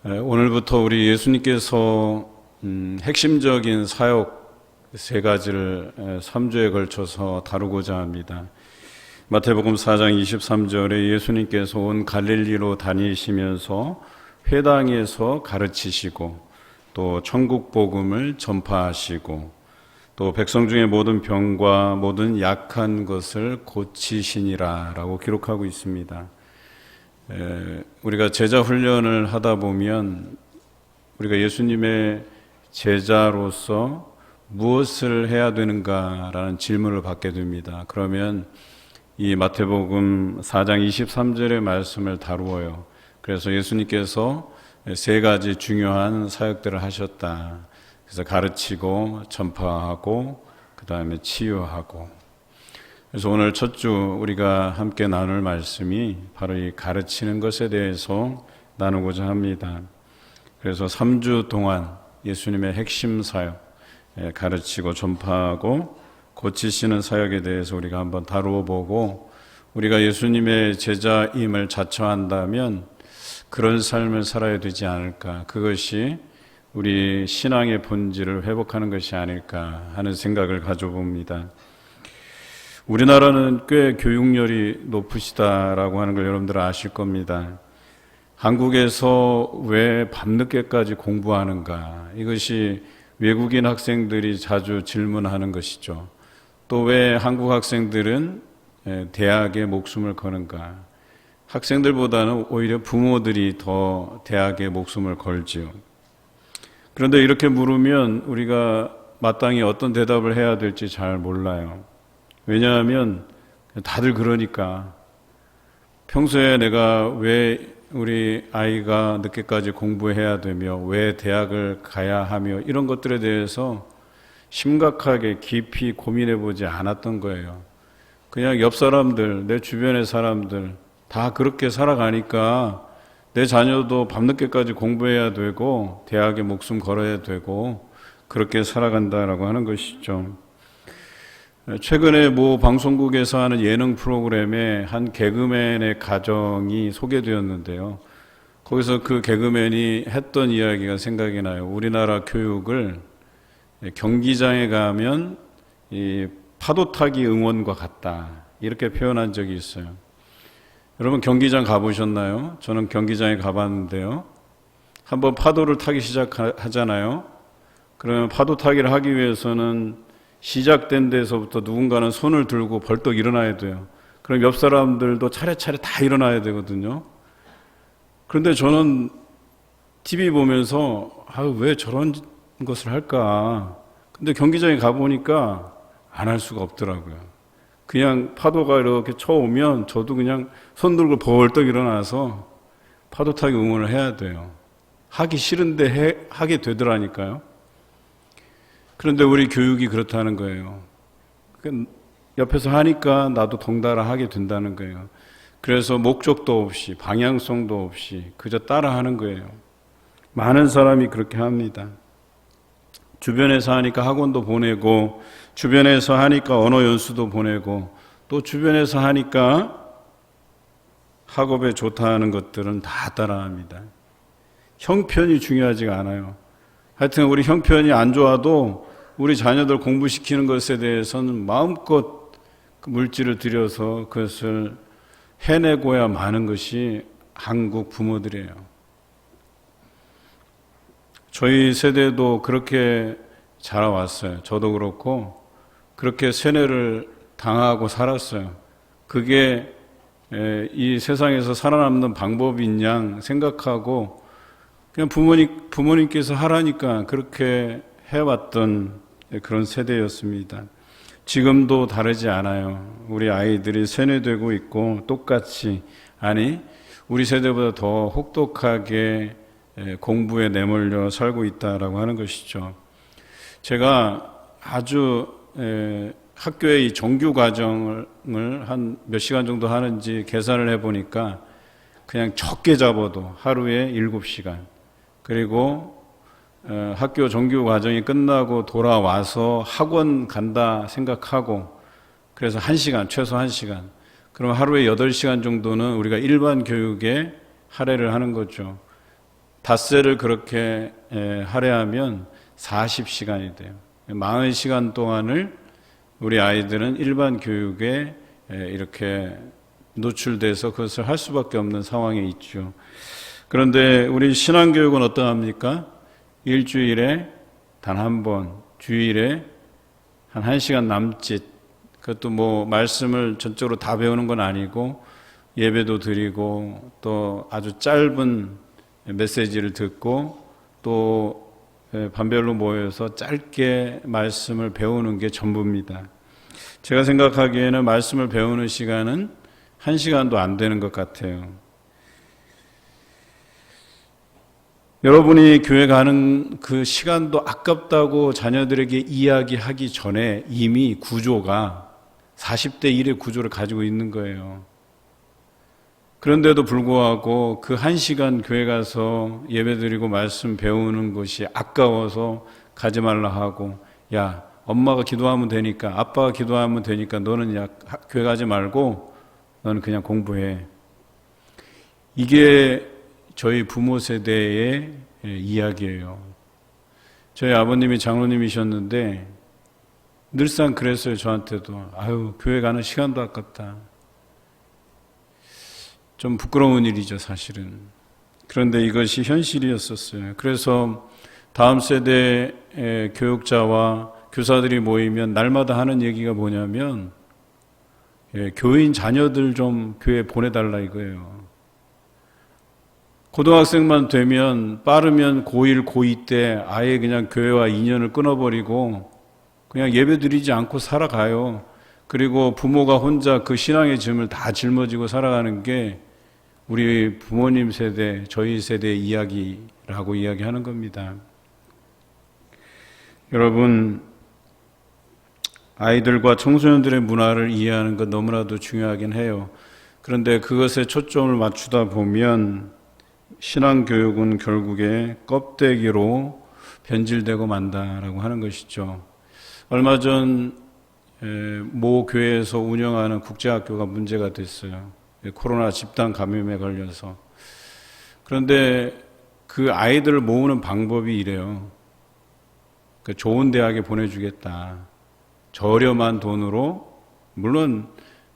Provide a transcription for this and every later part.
오늘부터 우리 예수님께서 핵심적인 사역 세 가지를 3주에 걸쳐서 다루고자 합니다. 마태복음 4장 23절에 예수님께서 온 갈릴리로 다니시면서 회당에서 가르치시고 또 천국 복음을 전파하시고 또 백성 중에 모든 병과 모든 약한 것을 고치시니라 라고 기록하고 있습니다. 우리가 제자 훈련을 하다 보면 우리가 예수님의 제자로서 무엇을 해야 되는가라는 질문을 받게 됩니다. 그러면 이 마태복음 4장 23절의 말씀을 다루어요. 그래서 예수님께서 세 가지 중요한 사역들을 하셨다. 그래서 가르치고 전파하고 그 다음에 치유하고. 그래서 오늘 첫 주 우리가 함께 나눌 말씀이 바로 이 가르치는 것에 대해서 나누고자 합니다. 그래서 3주 동안 예수님의 핵심 사역, 가르치고 전파하고 고치시는 사역에 대해서 우리가 한번 다루어 보고, 우리가 예수님의 제자임을 자처한다면 그런 삶을 살아야 되지 않을까, 그것이 우리 신앙의 본질을 회복하는 것이 아닐까 하는 생각을 가져봅니다. 우리나라는 꽤 교육열이 높으시다라고 하는 걸 여러분들 아실 겁니다. 한국에서 왜 밤늦게까지 공부하는가, 이것이 외국인 학생들이 자주 질문하는 것이죠. 또 왜 한국 학생들은 대학에 목숨을 거는가, 학생들보다는 오히려 부모들이 더 대학에 목숨을 걸지요. 그런데 이렇게 물으면 우리가 마땅히 어떤 대답을 해야 될지 잘 몰라요. 왜냐하면 다들 그러니까. 평소에 내가 왜 우리 아이가 늦게까지 공부해야 되며 왜 대학을 가야 하며 이런 것들에 대해서 심각하게 깊이 고민해 보지 않았던 거예요. 그냥 옆 사람들, 내 주변의 사람들 다 그렇게 살아가니까 내 자녀도 밤늦게까지 공부해야 되고 대학에 목숨 걸어야 되고 그렇게 살아간다라고 하는 것이죠. 최근에 모 방송국에서 하는 예능 프로그램에 한 개그맨의 가정이 소개되었는데요. 거기서 그 개그맨이 했던 이야기가 생각이 나요. 우리나라 교육을 경기장에 가면 이 파도 타기 응원과 같다, 이렇게 표현한 적이 있어요. 여러분 경기장 가보셨나요? 저는 경기장에 가봤는데요. 한번 파도를 타기 시작하잖아요. 그러면 파도 타기를 하기 위해서는 시작된 데서부터 누군가는 손을 들고 벌떡 일어나야 돼요. 그럼 옆 사람들도 차례차례 다 일어나야 되거든요. 그런데 저는 TV 보면서 왜 저런 것을 할까? 근데 경기장에 가보니까 안 할 수가 없더라고요. 그냥 파도가 이렇게 쳐오면 저도 그냥 손 들고 벌떡 일어나서 파도 타기 응원을 해야 돼요. 하기 싫은데 하게 되더라니까요. 그런데 우리 교육이 그렇다는 거예요. 옆에서 하니까 나도 덩달아 하게 된다는 거예요. 그래서 목적도 없이 방향성도 없이 그저 따라하는 거예요. 많은 사람이 그렇게 합니다. 주변에서 하니까 학원도 보내고, 주변에서 하니까 언어 연수도 보내고, 또 주변에서 하니까 학업에 좋다는 것들은 다 따라합니다. 형편이 중요하지가 않아요. 하여튼 우리 형편이 안 좋아도 우리 자녀들 공부시키는 것에 대해서는 마음껏 물질을 들여서 그것을 해내고야 마는 것이 한국 부모들이에요. 저희 세대도 그렇게 자라왔어요. 저도 그렇고 그렇게 세뇌를 당하고 살았어요. 그게 이 세상에서 살아남는 방법인 양 생각하고 그냥 부모님께서 하라니까 그렇게 해왔던 그런 세대였습니다. 지금도 다르지 않아요. 우리 아이들이 세뇌되고 있고 똑같이, 아니 우리 세대보다 더 혹독하게 공부에 내몰려 살고 있다라고 하는 것이죠. 제가 아주 학교의 이 정규 과정을 한 몇 시간 정도 하는지 계산을 해보니까 그냥 적게 잡아도 하루에 7시간, 그리고 학교 정규 과정이 끝나고 돌아와서 학원 간다 생각하고, 그래서 1시간, 최소 1시간, 그럼 하루에 8시간 정도는 우리가 일반 교육에 할애를 하는 거죠. 닷새를 그렇게 할애하면 40시간이 돼요. 40시간 동안을 우리 아이들은 일반 교육에 이렇게 노출돼서 그것을 할 수밖에 없는 상황에 있죠. 그런데 우리 신앙교육은 어떠합니까? 일주일에 단 한 번, 주일에 한 1시간 남짓, 그것도 뭐 말씀을 전적으로 다 배우는 건 아니고 예배도 드리고 또 아주 짧은 메시지를 듣고 또 반별로 모여서 짧게 말씀을 배우는 게 전부입니다. 제가 생각하기에는 말씀을 배우는 시간은 1시간도 안 되는 것 같아요. 여러분이 교회 가는 그 시간도 아깝다고 자녀들에게 이야기하기 전에 이미 구조가 40대 1의 구조를 가지고 있는 거예요. 그런데도 불구하고 그 1시간 교회 가서 예배드리고 말씀 배우는 것이 아까워서 가지 말라 하고, 야, 엄마가 기도하면 되니까, 아빠가 기도하면 되니까 너는 교회 가지 말고 너는 그냥 공부해. 이게 저희 부모 세대의 이야기예요. 저희 아버님이 장로님이셨는데 늘상 그랬어요. 저한테도. 아유, 교회 가는 시간도 아깝다. 좀 부끄러운 일이죠, 사실은. 그런데 이것이 현실이었었어요. 그래서 다음 세대의 교육자와 교사들이 모이면 날마다 하는 얘기가 뭐냐면, 교인 자녀들 좀 교회 보내달라 이거예요. 고등학생만 되면 빠르면 고1, 고2 때 아예 그냥 교회와 인연을 끊어버리고 그냥 예배드리지 않고 살아가요. 그리고 부모가 혼자 그 신앙의 짐을 다 짊어지고 살아가는 게 우리 부모님 세대, 저희 세대의 이야기라고 이야기하는 겁니다. 여러분, 아이들과 청소년들의 문화를 이해하는 것 너무나도 중요하긴 해요. 그런데 그것에 초점을 맞추다 보면 신앙교육은 결국에 껍데기로 변질되고 만다라고 하는 것이죠. 얼마 전 모 교회에서 운영하는 국제학교가 문제가 됐어요. 코로나 집단 감염에 걸려서. 그런데 그 아이들을 모으는 방법이 이래요. 좋은 대학에 보내주겠다. 저렴한 돈으로, 물론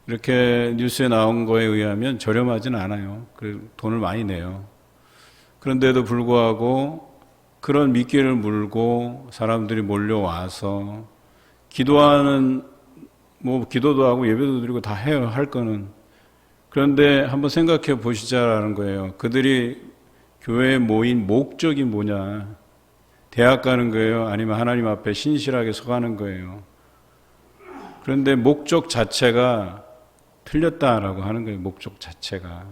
이렇게 뉴스에 나온 거에 의하면 저렴하진 않아요. 돈을 많이 내요. 그런데도 불구하고 그런 미끼를 물고 사람들이 몰려와서 기도하는, 기도도 하고 예배도 드리고 다 해요, 할 거는. 그런데 한번 생각해 보시자라는 거예요. 그들이 교회에 모인 목적이 뭐냐? 대학 가는 거예요? 아니면 하나님 앞에 신실하게 서가는 거예요? 그런데 목적 자체가 틀렸다라고 하는 거예요. 목적 자체가.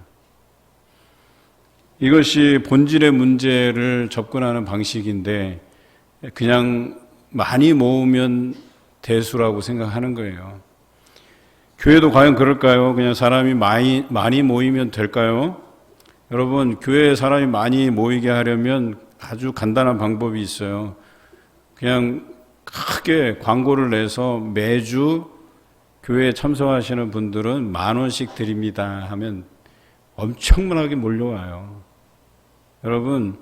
이것이 본질의 문제를 접근하는 방식인데 그냥 많이 모으면 대수라고 생각하는 거예요. 교회도 과연 그럴까요? 그냥 사람이 많이 모이면 될까요? 여러분, 교회에 사람이 많이 모이게 하려면 아주 간단한 방법이 있어요. 그냥 크게 광고를 내서 매주 교회에 참석하시는 분들은 10,000원씩 드립니다 하면 엄청나게 몰려와요. 여러분,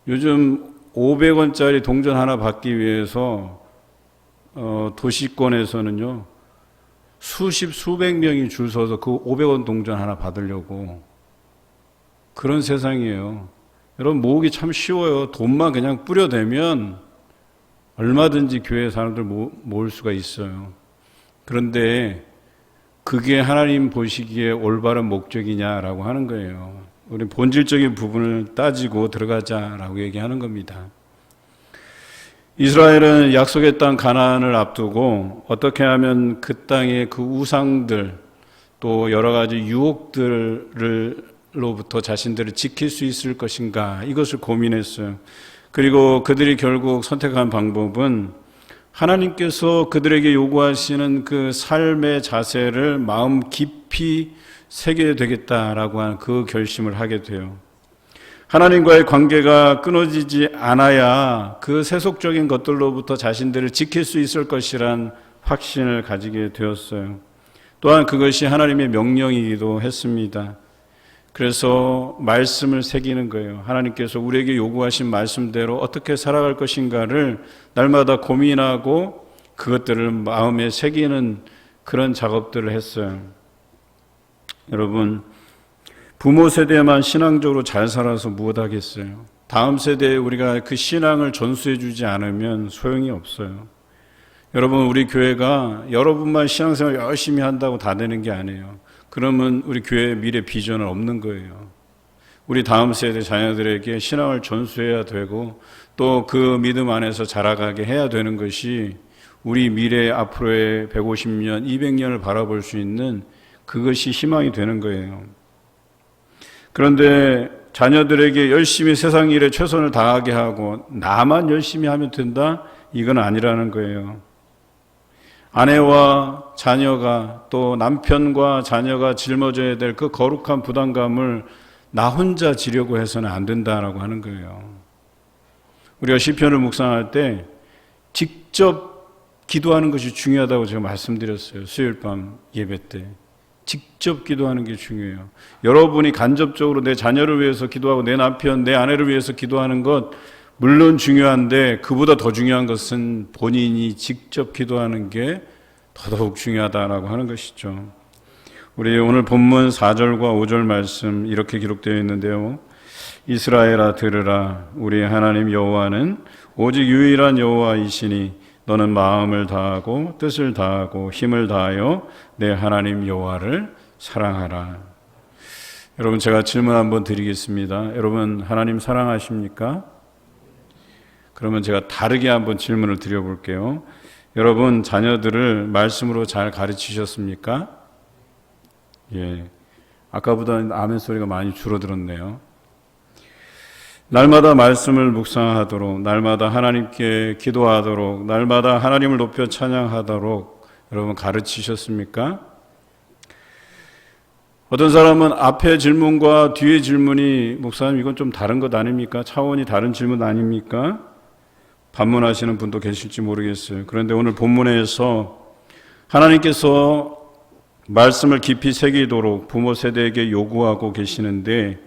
요즘 500원짜리 동전 하나 받기 위해서 도시권에서는요, 수백 명이 줄 서서 그 500원 동전 하나 받으려고. 그런 세상이에요. 여러분, 모으기 참 쉬워요. 돈만 그냥 뿌려대면 얼마든지 교회 사람들 모을 수가 있어요. 그런데 그게 하나님 보시기에 올바른 목적이냐라고 하는 거예요. 우리 본질적인 부분을 따지고 들어가자라고 얘기하는 겁니다. 이스라엘은 약속의 땅 가나안을 앞두고 어떻게 하면 그 땅의 그 우상들 또 여러 가지 유혹들로부터 자신들을 지킬 수 있을 것인가, 이것을 고민했어요. 그리고 그들이 결국 선택한 방법은 하나님께서 그들에게 요구하시는 그 삶의 자세를 마음 깊이 새겨야 되겠다라고 하는 그 결심을 하게 돼요. 하나님과의 관계가 끊어지지 않아야 그 세속적인 것들로부터 자신들을 지킬 수 있을 것이란 확신을 가지게 되었어요. 또한 그것이 하나님의 명령이기도 했습니다. 그래서 말씀을 새기는 거예요. 하나님께서 우리에게 요구하신 말씀대로 어떻게 살아갈 것인가를 날마다 고민하고 그것들을 마음에 새기는 그런 작업들을 했어요. 여러분, 부모 세대만 신앙적으로 잘 살아서 무엇하겠어요? 다음 세대에 우리가 그 신앙을 전수해 주지 않으면 소용이 없어요. 여러분, 우리 교회가 여러분만 신앙생활 열심히 한다고 다 되는 게 아니에요. 그러면 우리 교회의 미래 비전은 없는 거예요. 우리 다음 세대 자녀들에게 신앙을 전수해야 되고 또 그 믿음 안에서 자라가게 해야 되는 것이 우리 미래 앞으로의 150년, 200년을 바라볼 수 있는 그것이 희망이 되는 거예요. 그런데 자녀들에게 열심히 세상 일에 최선을 다하게 하고 나만 열심히 하면 된다? 이건 아니라는 거예요. 아내와 자녀가 또 남편과 자녀가 짊어져야 될 그 거룩한 부담감을 나 혼자 지려고 해서는 안 된다라고 하는 거예요. 우리가 시편을 묵상할 때 직접 기도하는 것이 중요하다고 제가 말씀드렸어요. 수요일 밤 예배 때. 직접 기도하는 게 중요해요. 여러분이 간접적으로 내 자녀를 위해서 기도하고 내 남편, 내 아내를 위해서 기도하는 것 물론 중요한데 그보다 더 중요한 것은 본인이 직접 기도하는 게 더더욱 중요하다라고 하는 것이죠. 우리 오늘 본문 4절과 5절 말씀 이렇게 기록되어 있는데요. 이스라엘아 들으라, 우리 하나님 여호와는 오직 유일한 여호와이시니 너는 마음을 다하고 뜻을 다하고 힘을 다하여 내 하나님 여호와를 사랑하라. 여러분, 제가 질문 한번 드리겠습니다. 여러분, 하나님 사랑하십니까? 그러면 제가 다르게 한번 질문을 드려볼게요. 여러분, 자녀들을 말씀으로 잘 가르치셨습니까? 예. 아까보다 아멘 소리가 많이 줄어들었네요. 날마다 말씀을 묵상하도록, 날마다 하나님께 기도하도록, 날마다 하나님을 높여 찬양하도록 여러분 가르치셨습니까? 어떤 사람은 앞에 질문과 뒤에 질문이 목사님 이건 좀 다른 것 아닙니까? 차원이 다른 질문 아닙니까? 반문하시는 분도 계실지 모르겠어요. 그런데 오늘 본문에서 하나님께서 말씀을 깊이 새기도록 부모 세대에게 요구하고 계시는데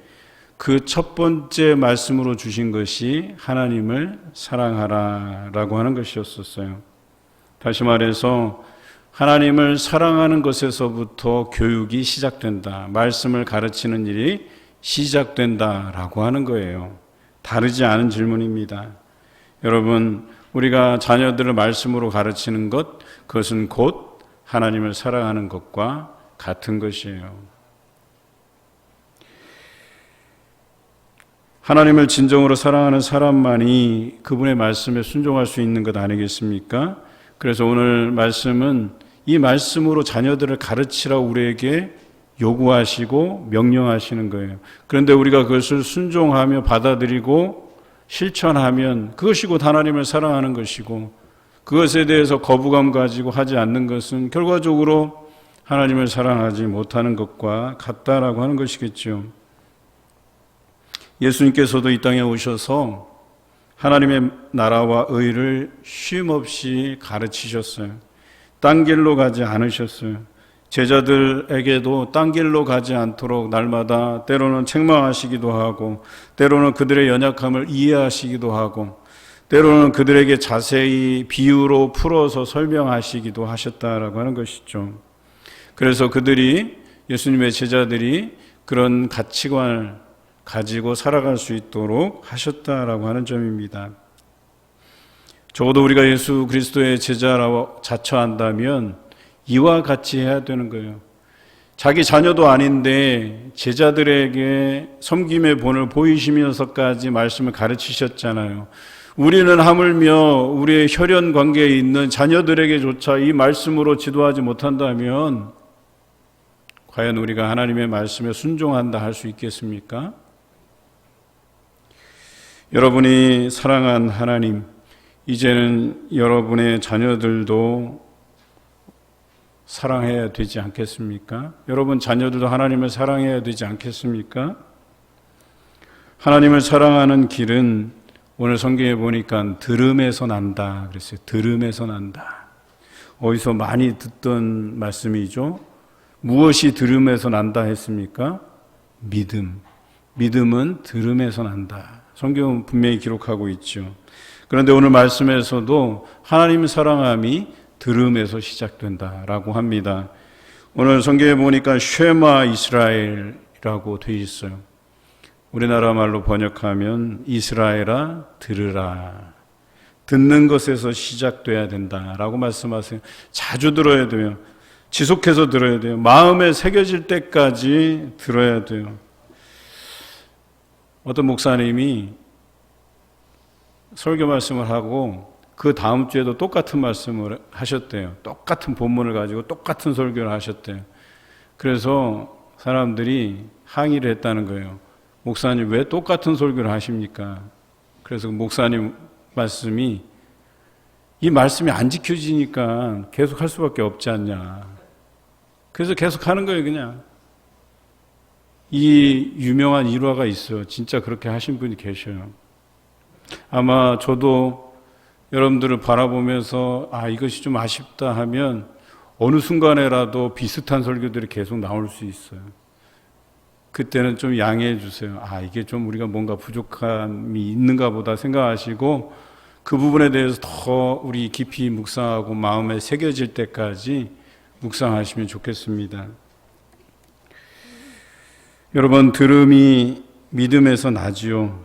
그 첫 번째 말씀으로 주신 것이 하나님을 사랑하라라고 하는 것이었었어요. 다시 말해서 하나님을 사랑하는 것에서부터 교육이 시작된다. 말씀을 가르치는 일이 시작된다라고 하는 거예요. 다르지 않은 질문입니다. 여러분, 우리가 자녀들을 말씀으로 가르치는 것, 그것은 곧 하나님을 사랑하는 것과 같은 것이에요. 하나님을 진정으로 사랑하는 사람만이 그분의 말씀에 순종할 수 있는 것 아니겠습니까? 그래서 오늘 말씀은 이 말씀으로 자녀들을 가르치라고 우리에게 요구하시고 명령하시는 거예요. 그런데 우리가 그것을 순종하며 받아들이고 실천하면 그것이 곧 하나님을 사랑하는 것이고 그것에 대해서 거부감 가지고 하지 않는 것은 결과적으로 하나님을 사랑하지 못하는 것과 같다라고 하는 것이겠죠. 예수님께서도 이 땅에 오셔서 하나님의 나라와 의를 쉼없이 가르치셨어요. 딴 길로 가지 않으셨어요. 제자들에게도 딴 길로 가지 않도록 날마다 때로는 책망하시기도 하고 때로는 그들의 연약함을 이해하시기도 하고 때로는 그들에게 자세히 비유로 풀어서 설명하시기도 하셨다라고 하는 것이죠. 그래서 그들이 예수님의 제자들이 그런 가치관을 가지고 살아갈 수 있도록 하셨다라고 하는 점입니다. 적어도 우리가 예수 그리스도의 제자라고 자처한다면 이와 같이 해야 되는 거예요. 자기 자녀도 아닌데 제자들에게 섬김의 본을 보이시면서까지 말씀을 가르치셨잖아요. 우리는 하물며 우리의 혈연 관계에 있는 자녀들에게조차 이 말씀으로 지도하지 못한다면 과연 우리가 하나님의 말씀에 순종한다 할 수 있겠습니까? 여러분이 사랑한 하나님, 이제는 여러분의 자녀들도 사랑해야 되지 않겠습니까? 여러분 자녀들도 하나님을 사랑해야 되지 않겠습니까? 하나님을 사랑하는 길은 오늘 성경에 보니까 들음에서 난다 그랬어요. 들음에서 난다. 어디서 많이 듣던 말씀이죠. 무엇이 들음에서 난다 했습니까? 믿음은 들음에서 난다. 성경은 분명히 기록하고 있죠. 그런데 오늘 말씀에서도 하나님 사랑함이 들음에서 시작된다라고 합니다. 오늘 성경에 보니까 쉐마 이스라엘이라고 되어 있어요. 우리나라 말로 번역하면 이스라엘아 들으라. 듣는 것에서 시작돼야 된다라고 말씀하세요. 자주 들어야 돼요. 지속해서 들어야 돼요. 마음에 새겨질 때까지 들어야 돼요. 어떤 목사님이 설교 말씀을 하고 그 다음 주에도 똑같은 말씀을 하셨대요. 똑같은 본문을 가지고 똑같은 설교를 하셨대요. 그래서 사람들이 항의를 했다는 거예요. 목사님 왜 똑같은 설교를 하십니까? 그래서 목사님 말씀이 이 말씀이 안 지켜지니까 계속 할 수밖에 없지 않냐. 그래서 계속 하는 거예요, 그냥. 이 유명한 일화가 있어요. 진짜 그렇게 하신 분이 계셔요. 아마 저도 여러분들을 바라보면서 이것이 좀 아쉽다 하면 어느 순간에라도 비슷한 설교들이 계속 나올 수 있어요. 그때는 좀 양해해 주세요. 이게 좀 우리가 뭔가 부족함이 있는가 보다 생각하시고 그 부분에 대해서 더 우리 깊이 묵상하고 마음에 새겨질 때까지 묵상하시면 좋겠습니다. 여러분, 들음이 믿음에서 나지요.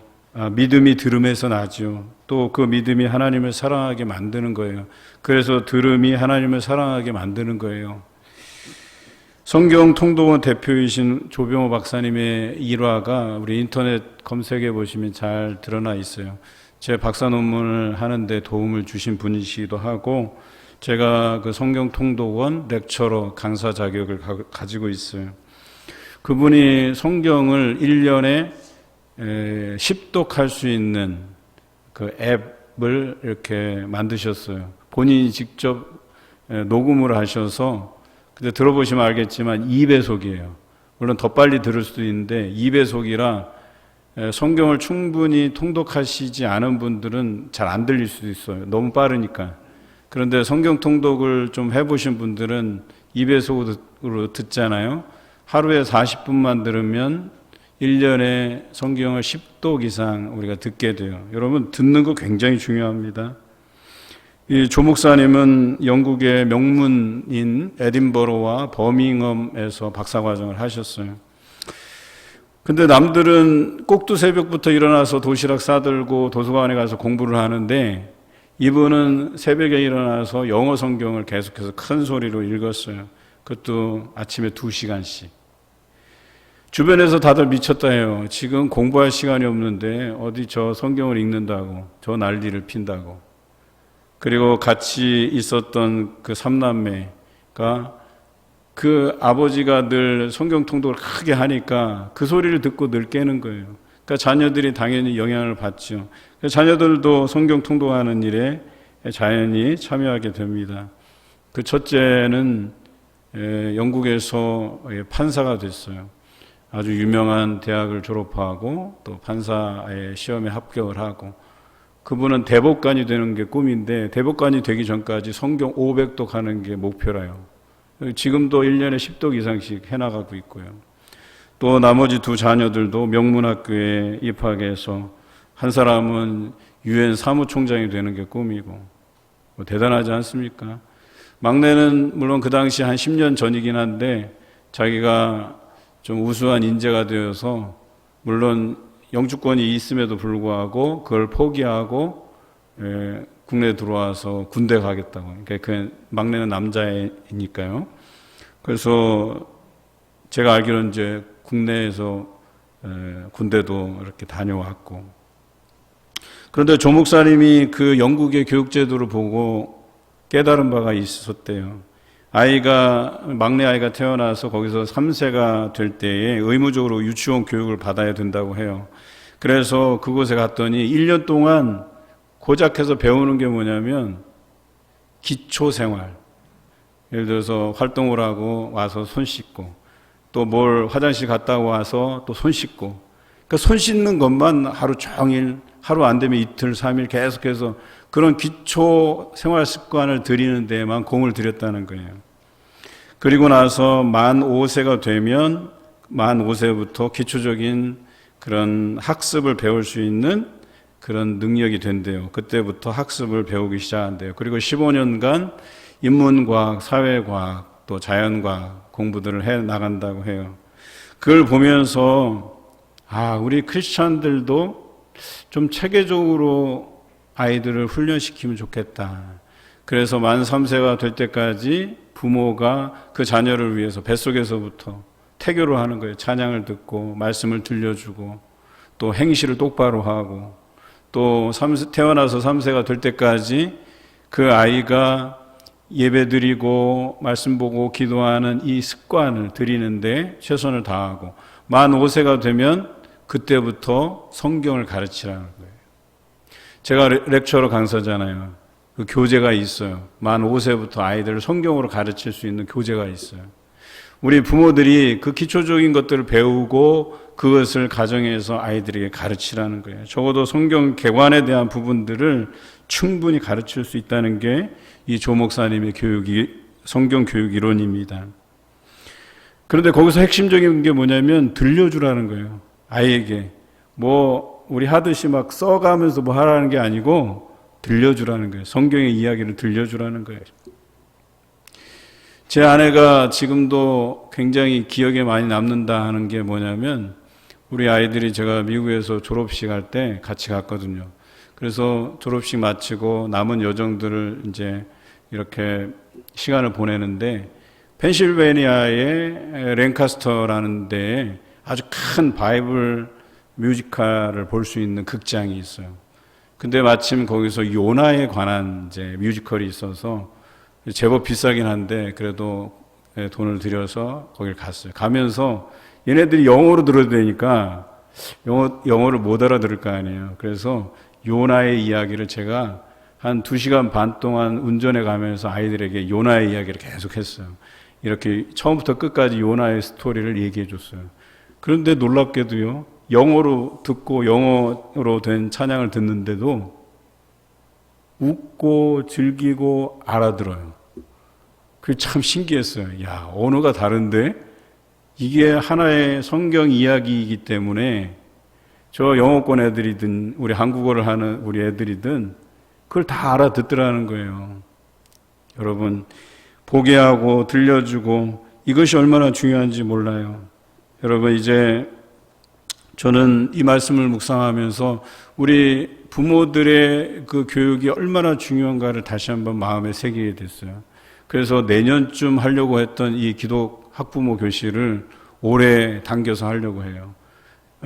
믿음이 들음에서 나지요. 또 그 믿음이 하나님을 사랑하게 만드는 거예요. 그래서 들음이 하나님을 사랑하게 만드는 거예요. 성경 통독원 대표이신 조병호 박사님의 일화가 우리 인터넷 검색해 보시면 잘 드러나 있어요. 제 박사 논문을 하는데 도움을 주신 분이시기도 하고 제가 그 성경 통독원 렉처러 강사 자격을 가지고 있어요. 그분이 성경을 1년에 10독할 수 있는 그 앱을 이렇게 만드셨어요. 본인이 직접 녹음을 하셔서 근데 들어보시면 알겠지만 2배속이에요. 물론 더 빨리 들을 수도 있는데 2배속이라 성경을 충분히 통독하시지 않은 분들은 잘 안 들릴 수도 있어요. 너무 빠르니까. 그런데 성경 통독을 좀 해보신 분들은 2배속으로 듣잖아요. 하루에 40분만 들으면 1년에 성경을 10독 이상 우리가 듣게 돼요. 여러분, 듣는 거 굉장히 중요합니다. 이 조 목사님은 영국의 명문인 에딘버러와 버밍엄에서 박사과정을 하셨어요. 근데 남들은 꼭두 새벽부터 일어나서 도시락 싸들고 도서관에 가서 공부를 하는데 이분은 새벽에 일어나서 영어 성경을 계속해서 큰 소리로 읽었어요. 그것도 아침에 2시간씩. 주변에서 다들 미쳤다 해요. 지금 공부할 시간이 없는데 어디 저 성경을 읽는다고, 저 난리를 핀다고. 그리고 같이 있었던 그 3남매가 그 아버지가 늘 성경 통독을 크게 하니까 그 소리를 듣고 늘 깨는 거예요. 그러니까 자녀들이 당연히 영향을 받죠. 자녀들도 성경 통독하는 일에 자연히 참여하게 됩니다. 그 첫째는 영국에서 판사가 됐어요. 아주 유명한 대학을 졸업하고 또 판사의 시험에 합격을 하고 그분은 대법관이 되는 게 꿈인데 대법관이 되기 전까지 성경 500독 하는 게 목표라요. 지금도 1년에 10독 이상씩 해나가고 있고요. 또 나머지 두 자녀들도 명문학교에 입학해서 한 사람은 UN 사무총장이 되는 게 꿈이고 대단하지 않습니까? 막내는 물론 그 당시 한 10년 전이긴 한데 자기가 좀 우수한 인재가 되어서 물론 영주권이 있음에도 불구하고 그걸 포기하고 국내에 들어와서 군대 가겠다고. 그러니까 그 막내는 남자이니까요. 그래서 제가 알기로는 이제 국내에서 군대도 이렇게 다녀왔고. 그런데 조 목사님이 그 영국의 교육제도를 보고 깨달은 바가 있었대요. 막내 아이가 태어나서 거기서 3세가 될 때에 의무적으로 유치원 교육을 받아야 된다고 해요. 그래서 그곳에 갔더니 1년 동안 고작해서 배우는 게 뭐냐면 기초생활. 예를 들어서 활동을 하고 와서 손 씻고 또 화장실 갔다 와서 또 손 씻고 그러니까 손 씻는 것만 하루 종일 하루 안 되면 이틀, 3일 계속해서 그런 기초 생활 습관을 들이는 데에만 공을 들였다는 거예요. 그리고 나서 만 5세가 되면 만 5세부터 기초적인 그런 학습을 배울 수 있는 그런 능력이 된대요. 그때부터 학습을 배우기 시작한대요. 그리고 15년간 인문과학, 사회과학, 또 자연과학 공부들을 해 나간다고 해요. 그걸 보면서 우리 크리스찬들도 좀 체계적으로 아이들을 훈련시키면 좋겠다. 그래서 만 3세가 될 때까지 부모가 그 자녀를 위해서 뱃속에서부터 태교를 하는 거예요. 찬양을 듣고 말씀을 들려주고 또 행실을 똑바로 하고 또 태어나서 3세가 될 때까지 그 아이가 예배드리고 말씀 보고 기도하는 이 습관을 들이는데 최선을 다하고 만 5세가 되면 그때부터 성경을 가르치라는 거예요. 제가 렉처러 강사잖아요. 그 교재가 있어요. 만 5세부터 아이들을 성경으로 가르칠 수 있는 교재가 있어요. 우리 부모들이 그 기초적인 것들을 배우고 그것을 가정에서 아이들에게 가르치라는 거예요. 적어도 성경 개관에 대한 부분들을 충분히 가르칠 수 있다는 게 이 조 목사님의 성경 교육 이론입니다. 그런데 거기서 핵심적인 게 뭐냐면 들려주라는 거예요. 아이에게 우리 하듯이 막 써가면서 하라는 게 아니고 들려주라는 거예요. 성경의 이야기를 들려주라는 거예요. 제 아내가 지금도 굉장히 기억에 많이 남는다 하는 게 뭐냐면 우리 아이들이 제가 미국에서 졸업식 할 때 같이 갔거든요. 그래서 졸업식 마치고 남은 여정들을 이제 이렇게 시간을 보내는데 펜실베니아의 랭카스터라는 데에 아주 큰 바이블 뮤지컬을 볼 수 있는 극장이 있어요. 근데 마침 거기서 요나에 관한 이제 뮤지컬이 있어서 제법 비싸긴 한데 그래도 돈을 들여서 거길 갔어요. 가면서 얘네들이 영어로 들어야 되니까 영어를 못 알아들을 거 아니에요. 그래서 요나의 이야기를 제가 한 2시간 반 동안 운전해 가면서 아이들에게 요나의 이야기를 계속 했어요. 이렇게 처음부터 끝까지 요나의 스토리를 얘기해 줬어요. 그런데 놀랍게도요, 영어로 듣고 영어로 된 찬양을 듣는데도 웃고 즐기고 알아들어요. 그게 참 신기했어요. 야, 언어가 다른데 이게 하나의 성경 이야기이기 때문에 저 영어권 애들이든 우리 한국어를 하는 우리 애들이든 그걸 다 알아듣더라는 거예요. 여러분, 보게 하고 들려주고 이것이 얼마나 중요한지 몰라요. 여러분, 이제 저는 이 말씀을 묵상하면서 우리 부모들의 그 교육이 얼마나 중요한가를 다시 한번 마음에 새기게 됐어요. 그래서 내년쯤 하려고 했던 이 기독 학부모 교실을 올해 당겨서 하려고 해요.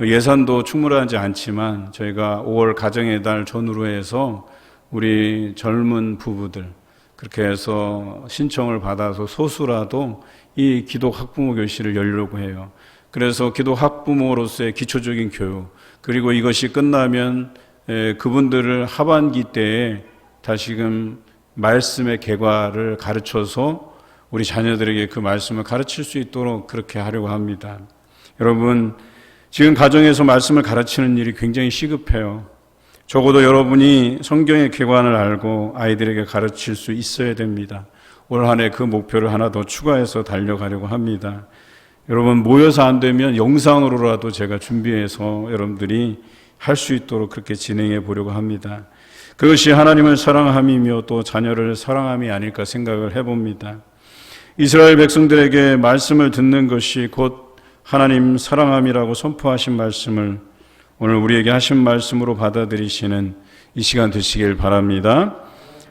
예산도 충분하지 않지만 저희가 5월 가정의 달 전후로 해서 우리 젊은 부부들 그렇게 해서 신청을 받아서 소수라도 이 기독 학부모 교실을 열려고 해요. 그래서 기독 학부모로서의 기초적인 교육, 그리고 이것이 끝나면 그분들을 하반기 때에 다시금 말씀의 개괄을 가르쳐서 우리 자녀들에게 그 말씀을 가르칠 수 있도록 그렇게 하려고 합니다. 여러분, 지금 가정에서 말씀을 가르치는 일이 굉장히 시급해요. 적어도 여러분이 성경의 개관을 알고 아이들에게 가르칠 수 있어야 됩니다. 올 한 해 그 목표를 하나 더 추가해서 달려가려고 합니다. 여러분, 모여서 안 되면 영상으로라도 제가 준비해서 여러분들이 할 수 있도록 그렇게 진행해 보려고 합니다. 그것이 하나님을 사랑함이며 또 자녀를 사랑함이 아닐까 생각을 해봅니다. 이스라엘 백성들에게 말씀을 듣는 것이 곧 하나님 사랑함이라고 선포하신 말씀을 오늘 우리에게 하신 말씀으로 받아들이시는 이 시간 되시길 바랍니다.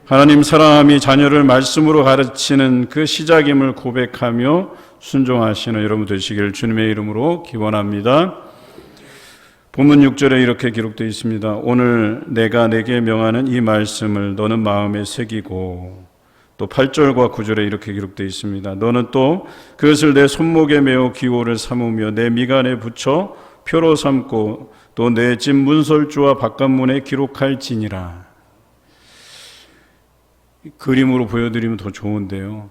하나님 사랑함이 자녀를 말씀으로 가르치는 그 시작임을 고백하며 순종하시는 여러분 되시길 주님의 이름으로 기원합니다. 본문 6절에 이렇게 기록되어 있습니다. 오늘 내가 내게 명하는 이 말씀을 너는 마음에 새기고, 또 8절과 9절에 이렇게 기록되어 있습니다. 너는 또 그것을 내 손목에 메어 기호를 삼으며 내 미간에 붙여 표로 삼고 또 내 집 문설주와 바깥문에 기록할지니라. 그림으로 보여드리면 더 좋은데요.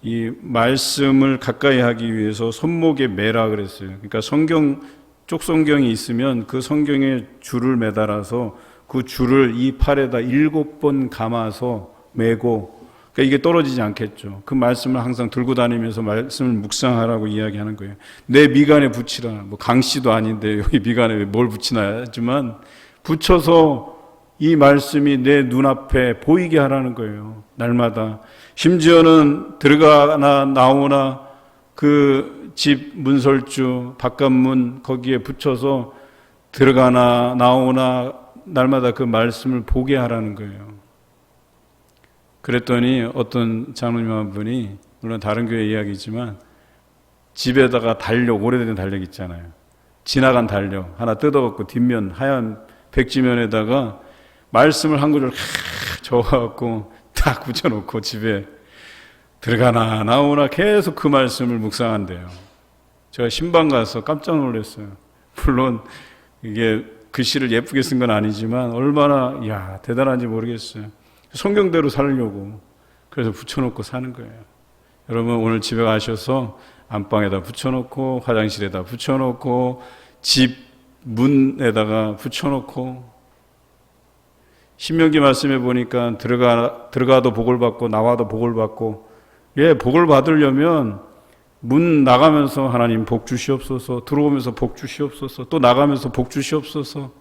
이 말씀을 가까이 하기 위해서 손목에 매라 그랬어요. 그러니까 쪽 성경이 있으면 그 성경에 줄을 매달아서 그 줄을 이 팔에다 7번 감아서 매고 그러니까 이게 떨어지지 않겠죠. 그 말씀을 항상 들고 다니면서 말씀을 묵상하라고 이야기하는 거예요. 내 미간에 붙이라. 뭐 강씨도 아닌데 여기 미간에 뭘 붙이나 하지만 붙여서 이 말씀이 내 눈앞에 보이게 하라는 거예요. 날마다. 심지어는 들어가나 나오나 그 집 문설주 바깥문 거기에 붙여서 들어가나 나오나 날마다 그 말씀을 보게 하라는 거예요. 그랬더니 어떤 장로님 한 분이, 물론 다른 교회 이야기지만, 집에다가 달력, 오래된 달력 있잖아요. 지나간 달력 하나 뜯어갖고 뒷면 하얀 백지면에다가 말씀을 한 구절 적어갖고 딱 붙여놓고 집에 들어가나 나오나 계속 그 말씀을 묵상한대요. 제가 신방 가서 깜짝 놀랐어요. 물론 이게 글씨를 예쁘게 쓴 건 아니지만 얼마나 대단한지 모르겠어요. 성경대로 살려고 그래서 붙여놓고 사는 거예요. 여러분 오늘 집에 가셔서 안방에다 붙여놓고 화장실에다 붙여놓고 집 문에다가 붙여놓고, 신명기 말씀해 보니까 들어가도 복을 받고 나와도 복을 받고, 복을 받으려면 문 나가면서 하나님 복 주시옵소서, 들어오면서 복 주시옵소서, 또 나가면서 복 주시옵소서.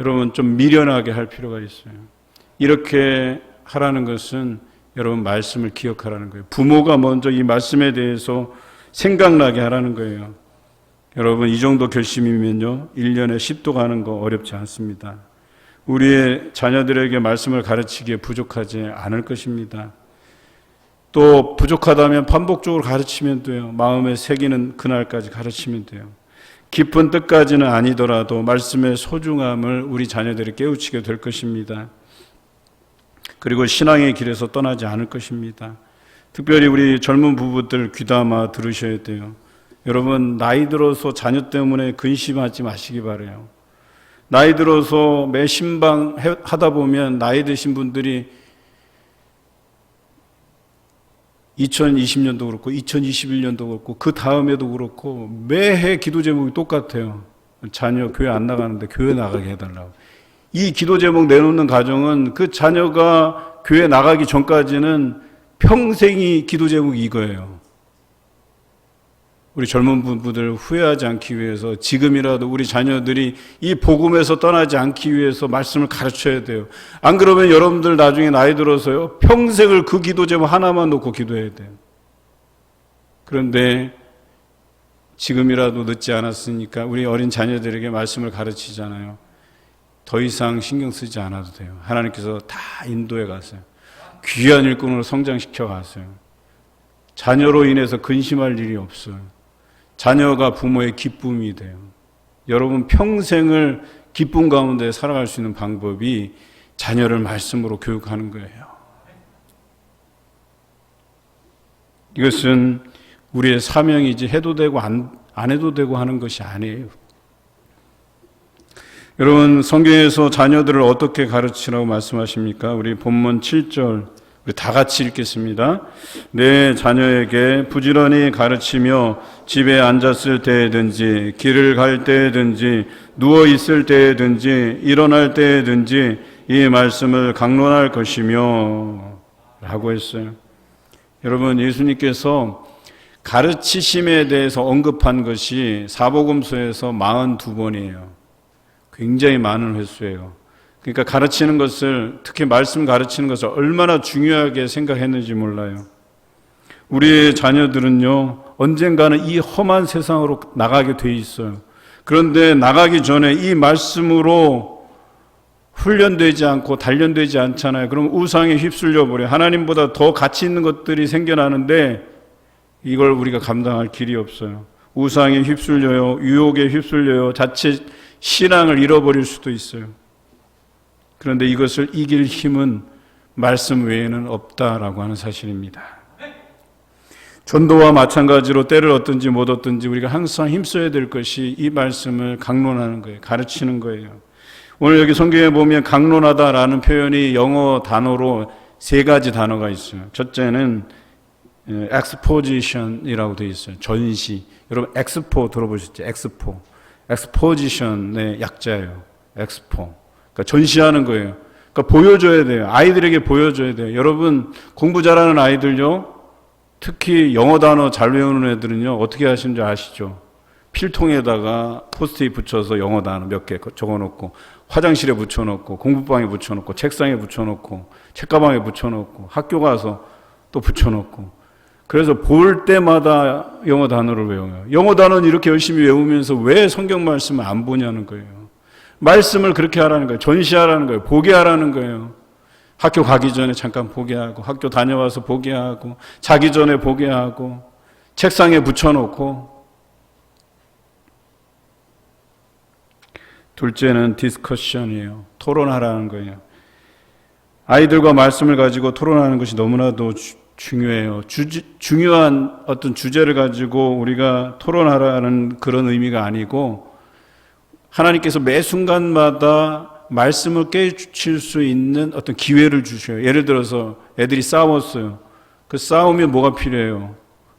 여러분 좀 미련하게 할 필요가 있어요. 이렇게 하라는 것은 여러분 말씀을 기억하라는 거예요. 부모가 먼저 이 말씀에 대해서 생각나게 하라는 거예요. 여러분 이 정도 결심이면요 1년에 10도 가는 거 어렵지 않습니다. 우리의 자녀들에게 말씀을 가르치기에 부족하지 않을 것입니다. 또 부족하다면 반복적으로 가르치면 돼요. 마음에 새기는 그날까지 가르치면 돼요. 깊은 뜻까지는 아니더라도 말씀의 소중함을 우리 자녀들이 깨우치게 될 것입니다. 그리고 신앙의 길에서 떠나지 않을 것입니다. 특별히 우리 젊은 부부들 귀담아 들으셔야 돼요. 여러분 나이 들어서 자녀 때문에 근심하지 마시기 바라요. 나이 들어서 매 신방 하다 보면 나이 드신 분들이 2020년도 그렇고 2021년도 그렇고 그 다음에도 그렇고 매해 기도 제목이 똑같아요. 자녀 교회 안 나가는데 교회 나가게 해달라고. 이 기도 제목 내놓는 가정은 그 자녀가 교회 나가기 전까지는 평생이 기도 제목이 이거예요. 우리 젊은 부부들 후회하지 않기 위해서 지금이라도 우리 자녀들이 이 복음에서 떠나지 않기 위해서 말씀을 가르쳐야 돼요. 안 그러면 여러분들 나중에 나이 들어서요 평생을 그 기도 제목 하나만 놓고 기도해야 돼요. 그런데 지금이라도 늦지 않았으니까 우리 어린 자녀들에게 말씀을 가르치잖아요. 더 이상 신경 쓰지 않아도 돼요. 하나님께서 다 인도해 가세요. 귀한 일꾼으로 성장시켜 가세요. 자녀로 인해서 근심할 일이 없어요. 자녀가 부모의 기쁨이 돼요. 여러분 평생을 기쁨 가운데 살아갈 수 있는 방법이 자녀를 말씀으로 교육하는 거예요. 이것은 우리의 사명이지 해도 되고 안 해도 되고 하는 것이 아니에요. 여러분 성경에서 자녀들을 어떻게 가르치라고 말씀하십니까? 우리 본문 7절 우리 다 같이 읽겠습니다. 내 자녀에게 부지런히 가르치며 집에 앉았을 때든지 길을 갈 때든지 누워 있을 때든지 일어날 때든지 이 말씀을 강론할 것이며 라고 했어요. 여러분 예수님께서 가르치심에 대해서 언급한 것이 사복음서에서 42번이에요. 굉장히 많은 횟수예요. 그러니까 가르치는 것을, 특히 말씀 가르치는 것을 얼마나 중요하게 생각했는지 몰라요. 우리의 자녀들은요 언젠가는 이 험한 세상으로 나가게 돼 있어요. 그런데 나가기 전에 이 말씀으로 훈련되지 않고 단련되지 않잖아요. 그럼 우상에 휩쓸려 버려. 하나님보다 더 가치 있는 것들이 생겨나는데 이걸 우리가 감당할 길이 없어요. 우상에 휩쓸려요. 유혹에 휩쓸려요. 자칫 신앙을 잃어버릴 수도 있어요. 그런데 이것을 이길 힘은 말씀 외에는 없다라고 하는 사실입니다. 전도와 마찬가지로 때를 얻든지 못 얻든지 우리가 항상 힘써야 될 것이 이 말씀을 강론하는 거예요. 가르치는 거예요. 오늘 여기 성경에 보면 강론하다라는 표현이 영어 단어로 3가지 단어가 있어요. 첫째는 exposition이라고 되어 있어요. 전시. 여러분 엑스포 들어보셨죠? 엑스포지션의 약자예요. 엑스포. 그러니까 전시하는 거예요. 그러니까 보여줘야 돼요. 아이들에게 보여줘야 돼요. 여러분 공부 잘하는 아이들요, 특히 영어 단어 잘 외우는 애들은요, 어떻게 하시는지 아시죠? 필통에다가 포스트잇 붙여서 영어 단어 몇 개 적어놓고, 화장실에 붙여놓고, 공부방에 붙여놓고, 책상에 붙여놓고, 책가방에 붙여놓고, 학교 가서 또 붙여놓고, 그래서 볼 때마다 영어 단어를 외워요. 영어 단어는 이렇게 열심히 외우면서 왜 성경 말씀을 안 보냐는 거예요. 말씀을 그렇게 하라는 거예요. 전시하라는 거예요. 보게 하라는 거예요. 학교 가기 전에 잠깐 보게 하고, 학교 다녀와서 보게 하고, 자기 전에 보게 하고, 책상에 붙여놓고. 둘째는 디스커션이에요. 토론하라는 거예요. 아이들과 말씀을 가지고 토론하는 것이 너무나도 중요해요. 중요한 어떤 주제를 가지고 우리가 토론하라는 그런 의미가 아니고, 하나님께서 매 순간마다 말씀을 깨우칠 수 있는 어떤 기회를 주셔요. 예를 들어서 애들이 싸웠어요. 그 싸우면 뭐가 필요해요?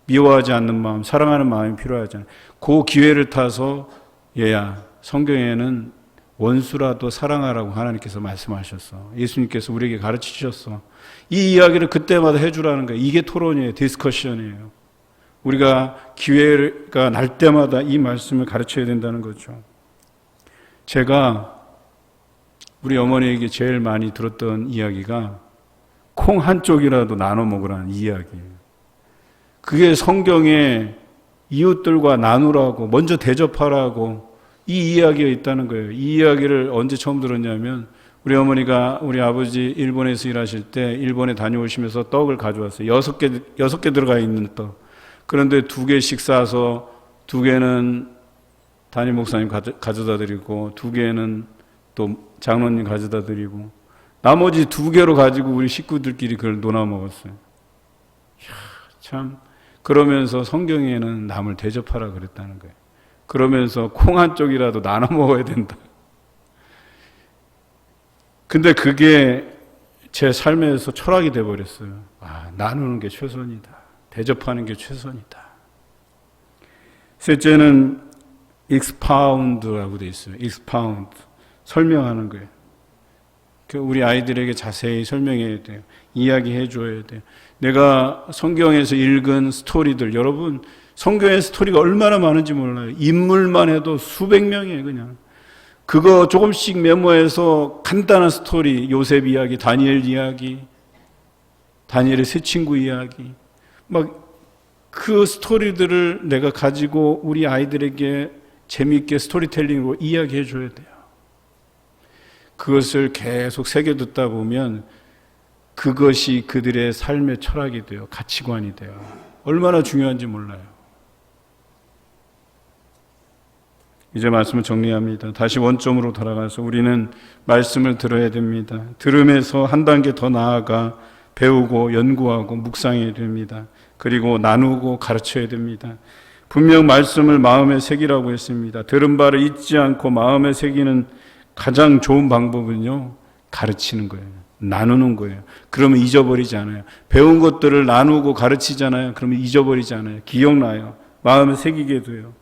미워하지 않는 마음, 사랑하는 마음이 필요하잖아요. 그 기회를 타서, 얘야, 성경에는 원수라도 사랑하라고 하나님께서 말씀하셨어. 예수님께서 우리에게 가르치셨어. 이 이야기를 그때마다 해주라는 거예요. 이게 토론이에요. 디스커션이에요. 우리가 기회가 날 때마다 이 말씀을 가르쳐야 된다는 거죠. 제가 우리 어머니에게 제일 많이 들었던 이야기가 콩 한 쪽이라도 나눠 먹으라는 이야기예요. 그게 성경에 이웃들과 나누라고, 먼저 대접하라고 이 이야기가 있다는 거예요. 이 이야기를 언제 처음 들었냐면, 우리 어머니가 우리 아버지 일본에서 일하실 때 일본에 다녀오시면서 떡을 가져왔어요. 6개 들어가 있는 떡. 그런데 2개씩 싸서 2개는 담임 목사님 가져다 드리고, 2개는 또 장로님 가져다 드리고, 나머지 2개로 가지고 우리 식구들끼리 그걸 나눠 먹었어요. 참, 그러면서 성경에는 남을 대접하라 그랬다는 거예요. 그러면서 콩 한 쪽이라도 나눠 먹어야 된다. 근데 그게 제 삶에서 철학이 돼버렸어요. 나누는 게 최선이다. 대접하는 게 최선이다. 셋째는 expound라고 돼 있어요. expound. 설명하는 거예요. 우리 아이들에게 자세히 설명해야 돼요. 이야기해 줘야 돼요. 내가 성경에서 읽은 스토리들, 여러분 성경의 스토리가 얼마나 많은지 몰라요. 인물만 해도 수백 명이에요. 그냥 그거 조금씩 메모해서 간단한 스토리, 요셉 이야기, 다니엘 이야기, 다니엘의 세 친구 이야기, 막 그 스토리들을 내가 가지고 우리 아이들에게 재미있게 스토리텔링으로 이야기해 줘야 돼요. 그것을 계속 새겨 듣다 보면 그것이 그들의 삶의 철학이 돼요. 가치관이 돼요. 얼마나 중요한지 몰라요. 이제 말씀을 정리합니다. 다시 원점으로 돌아가서 우리는 말씀을 들어야 됩니다. 들음에서 한 단계 더 나아가 배우고 연구하고 묵상해야 됩니다. 그리고 나누고 가르쳐야 됩니다. 분명 말씀을 마음에 새기라고 했습니다. 들은 바를 잊지 않고 마음에 새기는 가장 좋은 방법은요, 가르치는 거예요. 나누는 거예요. 그러면 잊어버리지 않아요. 배운 것들을 나누고 가르치잖아요. 그러면 잊어버리지 않아요. 기억나요. 마음에 새기게 돼요.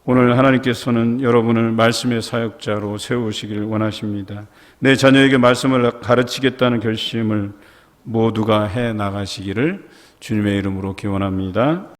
오늘 하나님께서는 여러분을 말씀의 사역자로 세우시기를 원하십니다. 내 자녀에게 말씀을 가르치겠다는 결심을 모두가 해 나가시기를 주님의 이름으로 기원합니다.